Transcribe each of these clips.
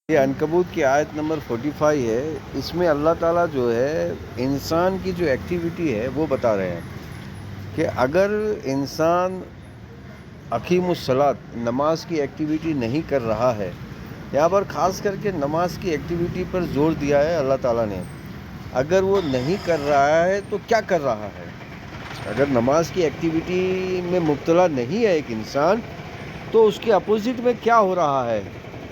یہ عنکبوت کی آیت نمبر 45 ہے. اس میں اللہ تعالیٰ جو ہے انسان کی جو ایکٹیویٹی ہے وہ بتا رہے ہیں کہ اگر انسان اقیم الصلاۃ نماز کی ایکٹیویٹی نہیں کر رہا ہے. یہاں پر خاص کر کے نماز کی ایکٹیویٹی پر زور دیا ہے اللہ تعالیٰ نے. اگر وہ نہیں کر رہا ہے تو کیا کر رہا ہے؟ اگر نماز کی ایکٹیویٹی میں مبتلا نہیں ہے ایک انسان تو اس کے اپوزٹ میں کیا ہو رہا ہے؟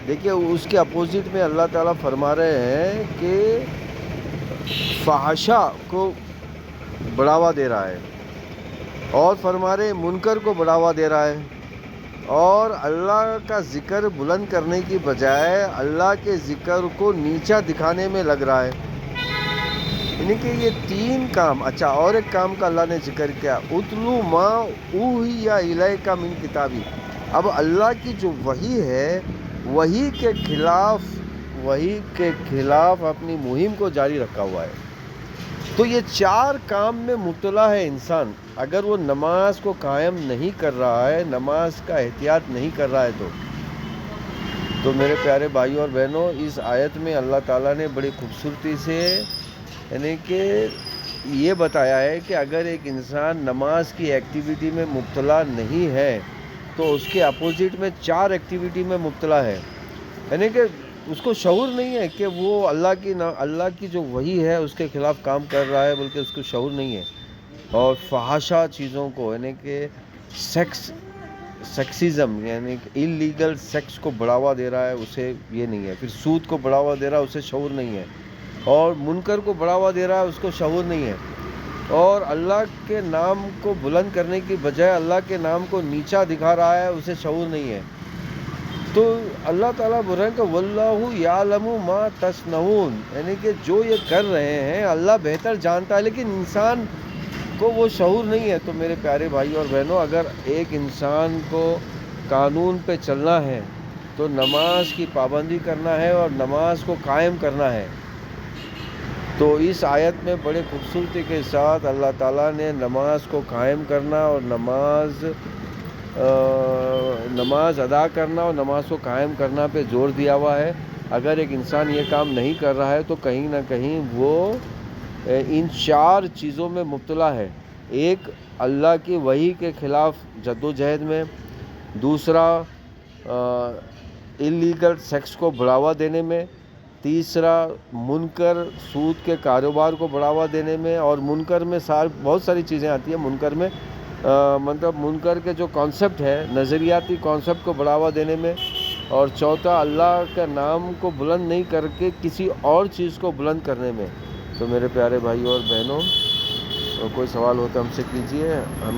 دیکھیے اس کے اپوزٹ میں اللہ تعالیٰ فرما رہے ہیں کہ فحشا کو بڑھاوا دے رہا ہے اور فرما رہے منکر کو بڑھاوا دے رہا ہے اور اللہ کا ذکر بلند کرنے کی بجائے اللہ کے ذکر کو نیچا دکھانے میں لگ رہا ہے. یعنی کہ یہ تین کام. اچھا، اور ایک کام کا اللہ نے ذکر کیا، اتلو ما اوحی الیک من کتابی. اب اللہ کی جو وحی ہے وحی کے خلاف اپنی مہم کو جاری رکھا ہوا ہے. تو یہ چار کام میں مبتلا ہے انسان. اگر وہ نماز کو قائم نہیں کر رہا ہے، نماز کا احتیاط نہیں کر رہا ہے تو میرے پیارے بھائیوں اور بہنوں، اس آیت میں اللہ تعالیٰ نے بڑی خوبصورتی سے یعنی کہ یہ بتایا ہے کہ اگر ایک انسان نماز کی ایکٹیویٹی میں مبتلا نہیں ہے تو اس کے اپوزٹ میں چار ایکٹیویٹی میں مبتلا ہے. یعنی کہ اس کو شعور نہیں ہے کہ وہ اللہ کی جو وحی ہے اس کے خلاف کام کر رہا ہے، بلکہ اس کو شعور نہیں ہے. اور فحاشا چیزوں کو یعنی کہ سیکسزم یعنی کہ انلیگل سیکس کو بڑھاوا دے رہا ہے، اسے یہ نہیں ہے. پھر سود کو بڑھاوا دے رہا ہے، اسے شعور نہیں ہے. اور منکر کو بڑھاوا دے رہا ہے، اس کو شعور نہیں ہے. اور اللہ کے نام کو بلند کرنے کی بجائے اللہ کے نام کو نیچا دکھا رہا ہے، اسے شعور نہیں ہے. تو اللہ تعالیٰ بول رہے ہیں کہ واللہ یعلم ما تصنعون، یعنی کہ جو یہ کر رہے ہیں اللہ بہتر جانتا ہے، لیکن انسان کو وہ شعور نہیں ہے. تو میرے پیارے بھائی اور بہنوں، اگر ایک انسان کو قانون پہ چلنا ہے تو نماز کی پابندی کرنا ہے اور نماز کو قائم کرنا ہے. تو اس آیت میں بڑے خوبصورتی کے ساتھ اللہ تعالیٰ نے نماز کو قائم کرنا اور نماز ادا کرنا اور نماز کو قائم کرنا پہ زور دیا ہوا ہے. اگر ایک انسان یہ کام نہیں کر رہا ہے تو کہیں نہ کہیں وہ ان چار چیزوں میں مبتلا ہے. ایک، اللہ کی وحی کے خلاف جدوجہد میں. دوسرا، انلیگل سیکس کو بڑھاوا دینے میں. تیسرا، منکر سود کے کاروبار کو بڑھاوا دینے میں. اور منکر میں بہت ساری چیزیں آتی ہیں. منکر میں مطلب منکر کے جو کانسیپٹ ہے، نظریاتی کانسیپٹ کو بڑھاوا دینے میں. اور چوتھا، اللہ کا نام کو بلند نہیں کر کے کسی اور چیز کو بلند کرنے میں. تو میرے پیارے بھائیوں اور بہنوں، کوئی سوال ہو تو ہم سے کیجیے. ہم